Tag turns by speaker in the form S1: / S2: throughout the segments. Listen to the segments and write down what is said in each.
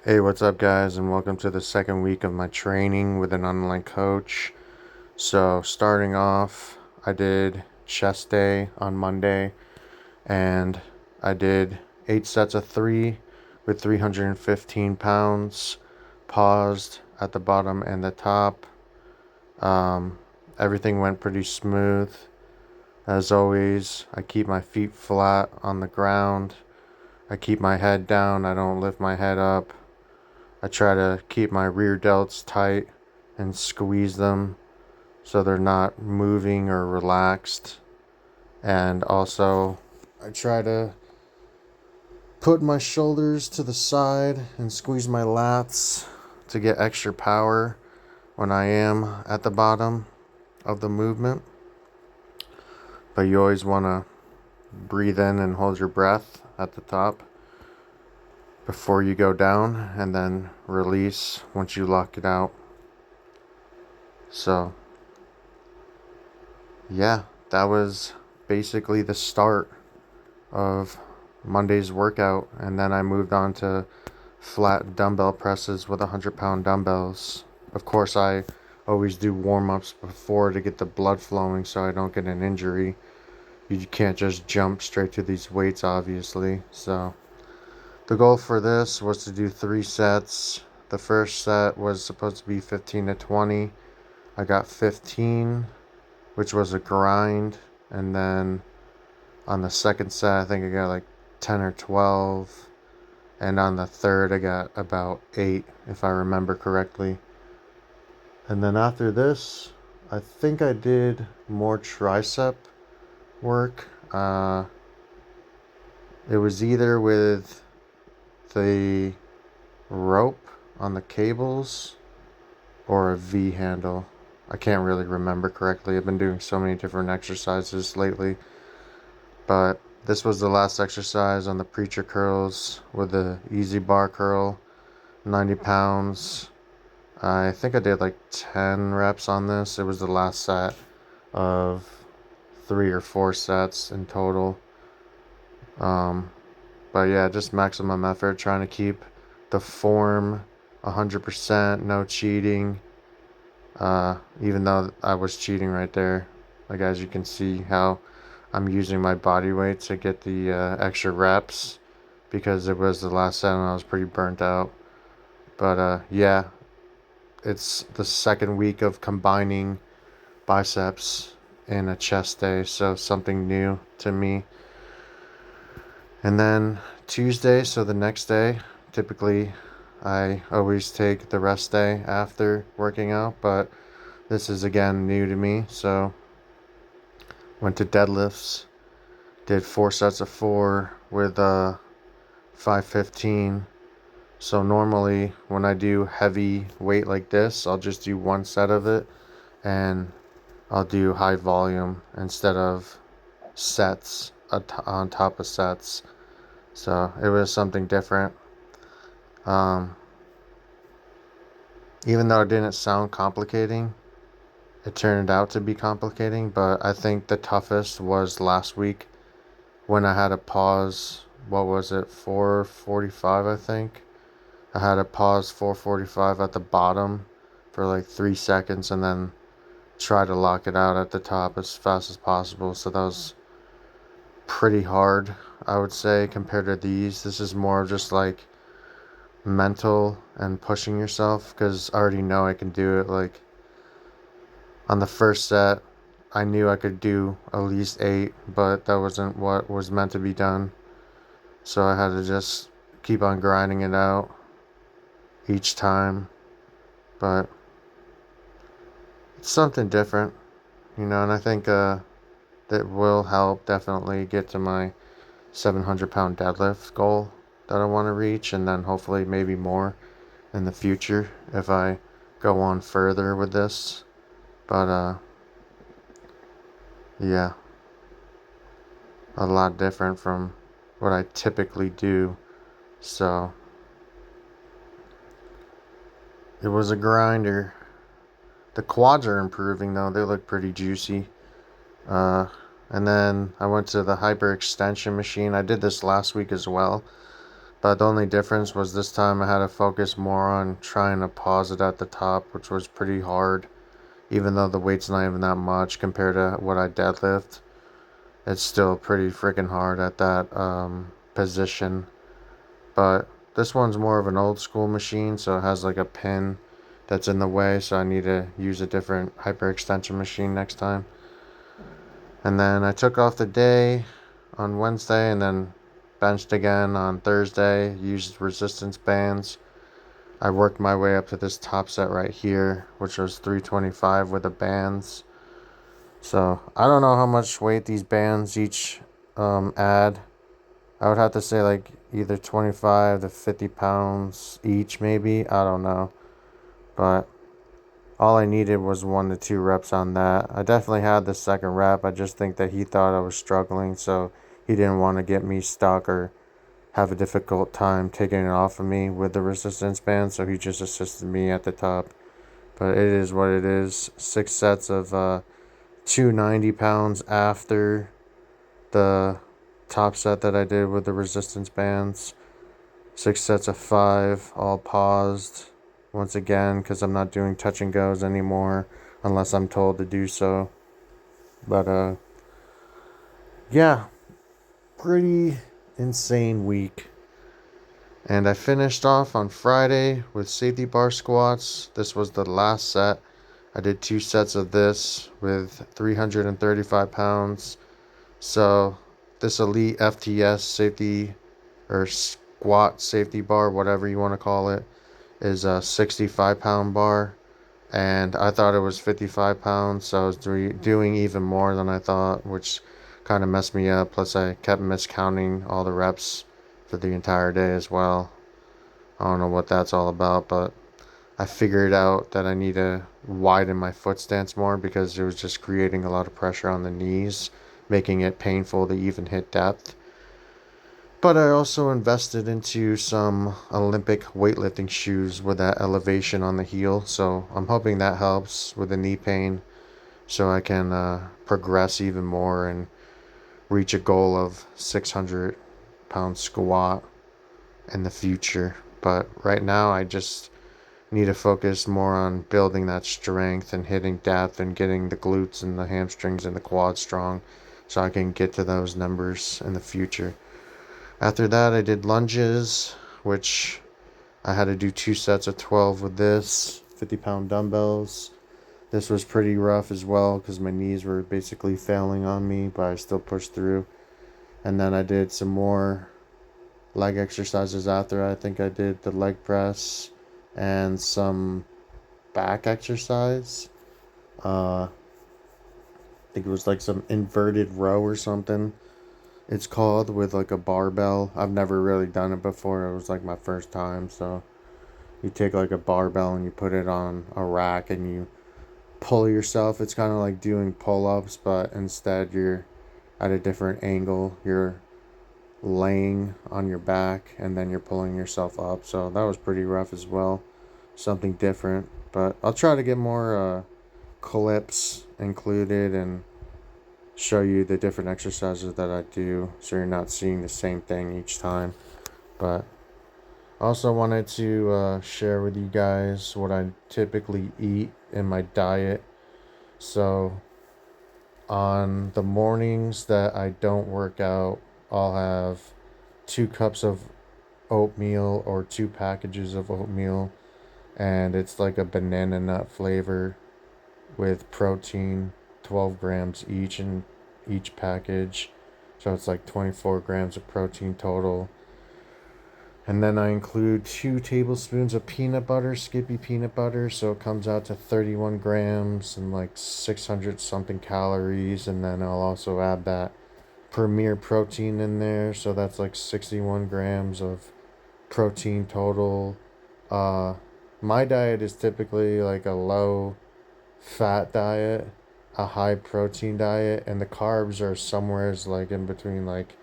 S1: Hey, what's up, guys, and welcome to the second week of my training with an online coach. So, starting off, I did chest day on Monday, and I did 8 sets of 3 with 315 pounds, paused at the bottom and the top. Um, Everything went pretty smooth. As always, I keep my feet flat on the ground. I keep my head down, I don't lift my head up. I try to keep my rear delts tight and squeeze them so they're not moving or relaxed. And also, I try to put my shoulders to the side and squeeze my lats to get extra power when I am at the bottom of the movement. But you always want to breathe in and hold your breath at the top before you go down, and then release once you lock it out. So, yeah, that was basically the start of Monday's workout, and then I moved on to flat dumbbell presses with 100-pound dumbbells. Of course, I always do warm-ups before to get the blood flowing so I don't get an injury. You can't just jump straight to these weights, obviously. So the goal for this was to do 3 sets. The first set was supposed to be 15 to 20. I got 15, which was a grind, and then on the second set I think I got like 10 or 12, and on the third I got about 8 if I remember correctly. And then after this I think I did more tricep work. It was either with the rope on the cables or a V handle. I can't really remember correctly. I've been doing so many different exercises lately. But this was the last exercise on the preacher curls with the easy bar curl, 90 pounds. I think I did like 10 reps on this. It was the last set of 3 or 4 sets in total. But yeah, just maximum effort, trying to keep the form 100%, no cheating. Even though I was cheating right there. Like, as you can see how I'm using my body weight to get the extra reps because it was the last set and I was pretty burnt out. But yeah, it's the second week of combining biceps in a chest day, so something new to me. And then Tuesday, so the next day, typically I always take the rest day after working out, but this is again new to me, so went to deadlifts, did 4 sets of 4 with 515. So normally when I do heavy weight like this, I'll just do 1 set of it, and I'll do high volume instead of sets on top of sets. So it was something different. Um, Even though it didn't sound complicating, it turned out to be complicating, but I think the toughest was last week when I had to pause. What was it, 4:45, I think? I had to pause 4:45 at the bottom for like 3 seconds and then try to lock it out at the top as fast as possible. So that was pretty hard, I would say, compared to these. This is more just like mental and pushing yourself because I already know I can do it. Like, on the first set, I knew I could do at least 8, but that wasn't what was meant to be done. So I had to just keep on grinding it out each time. But it's something different, and I think that will help definitely get to my 700-pound deadlift goal that I want to reach, and then hopefully maybe more in the future if I go on further with this. But yeah, a lot different from what I typically do. So it was a grinder. The quads are improving though. They look pretty juicy. Uh, and then I went to the hyper extension machine. I did this last week as well, But the only difference was this time I had to focus more on trying to pause it at the top, which was pretty hard. Even though the weight's not even that much compared to what I deadlift, it's still pretty freaking hard at that position. But this one's more of an old school machine, so it has like a pin that's in the way, so I need to use a different hyperextension machine next time. And then I took off the day on Wednesday and then benched again on Thursday, used resistance bands. I worked my way up to this top set right here, which was 325 with the bands. So I don't know how much weight these bands each add. I would have to say like either 25 to 50 pounds each, maybe. I don't know. But all I needed was 1 to 2 reps on that. I definitely had the second rep. I just think that he thought I was struggling, so he didn't want to get me stuck or have a difficult time taking it off of me with the resistance band, so he just assisted me at the top. But it is what it is. 6 sets of 290 pounds after the top set that I did with the resistance bands. 6 sets of 5, all paused once again because I'm not doing touch and goes anymore unless I'm told to do so. But yeah, pretty insane week. And I finished off on Friday with safety bar squats. This was the last set. I did 2 sets of this with 335 pounds. So this Elite FTS safety or squat safety bar, whatever you want to call it, is a 65-pound bar. And I thought it was 55 pounds, so I was doing even more than I thought, which kind of messed me up. Plus, I kept miscounting all the reps for the entire day as well. I don't know what that's all about, but I figured out that I need to widen my foot stance more because it was just creating a lot of pressure on the knees, making it painful to even hit depth. But I also invested into some Olympic weightlifting shoes with that elevation on the heel, so I'm hoping that helps with the knee pain so I can progress even more and reach a goal of 600-pound squat in the future. But right now I just need to focus more on building that strength and hitting depth and getting the glutes and the hamstrings and the quads strong so I can get to those numbers in the future. After that, I did lunges, which I had to do 2 sets of 12 with this 50-pound dumbbells. This was pretty rough as well because my knees were basically failing on me, but I still pushed through. And then I did some more leg exercises after. I think I did the leg press and some back exercise. I think it was like some inverted row or something. It's called, with like a barbell. I've never really done it before. It was like my first time. So you take like a barbell and you put it on a rack and you pull yourself. It's kind of like doing pull-ups, but instead you're at a different angle. You're laying on your back and then you're pulling yourself up. So that was pretty rough as well. Something different. But I'll try to get more clips included and show you the different exercises that I do so you're not seeing the same thing each time. But also wanted to share with you guys what I typically eat in my diet. So on the mornings that I don't work out, I'll have 2 cups of oatmeal or 2 packages of oatmeal, and it's like a banana nut flavor with protein, 12 grams each in each package. So it's like 24 grams of protein total. And then I include 2 tablespoons of peanut butter, Skippy peanut butter. So it comes out to 31 grams and like 600 something calories. And then I'll also add that Premier protein in there. So that's like 61 grams of protein total. My diet is typically like a low fat diet, a high protein diet, and the carbs are somewhere like in between, like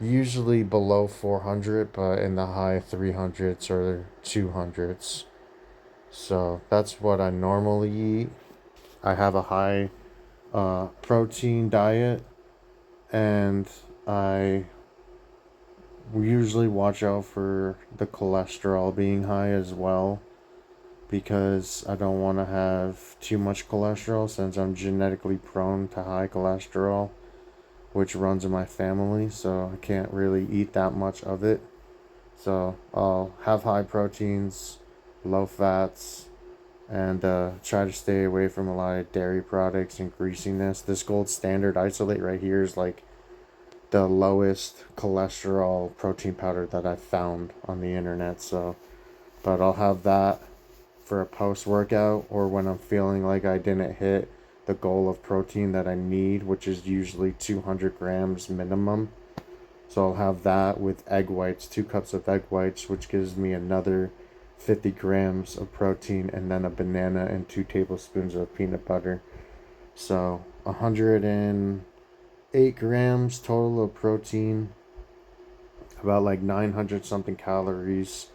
S1: usually below 400 but in the high 300s or 200s. So that's what I normally eat. I have a high protein diet, and I we usually watch out for the cholesterol being high as well, because I don't want to have too much cholesterol since I'm genetically prone to high cholesterol, which runs in my family, so I can't really eat that much of it. So I'll have high proteins, low fats, and try to stay away from a lot of dairy products and greasiness. This Gold Standard Isolate right here is like the lowest cholesterol protein powder that I've found on the internet. So, but I'll have that for a post workout, or when I'm feeling like I didn't hit the goal of protein that I need, which is usually 200 grams minimum. So I'll have that with egg whites, 2 cups of egg whites, which gives me another 50 grams of protein, and then a banana and 2 tablespoons of peanut butter. So 108 grams total of protein, about like 900 something calories.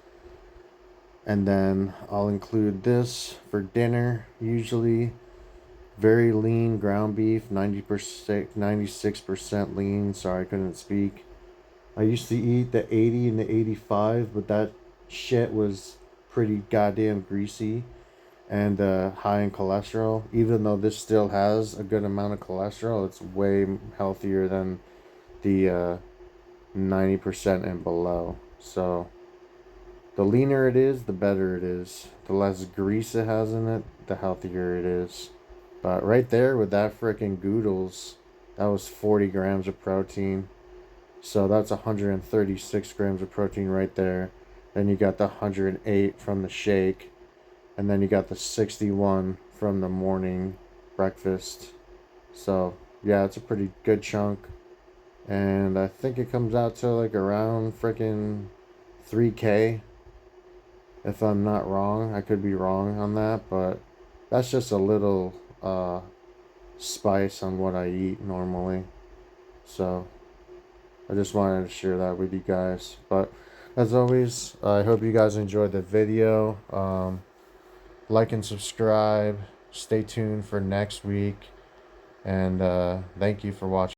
S1: And then I'll include this for dinner, usually very lean ground beef, 90%, 96% lean. Sorry, I couldn't speak. I used to eat the 80 and the 85, but that shit was pretty goddamn greasy and high in cholesterol. Even though this still has a good amount of cholesterol, it's way healthier than the 90% and below. So the leaner it is, the better it is. The less grease it has in it, the healthier it is. But right there with that freaking Goodles, that was 40 grams of protein. So that's 136 grams of protein right there. Then you got the 108 from the shake. And then you got the 61 from the morning breakfast. So yeah, it's a pretty good chunk. And I think it comes out to like around freaking 3K. If I'm not wrong, I could be wrong on that, but that's just a little spice on what I eat normally. So I just wanted to share that with you guys. But as always, I hope you guys enjoyed the video. Like and subscribe. Stay tuned for next week. And thank you for watching.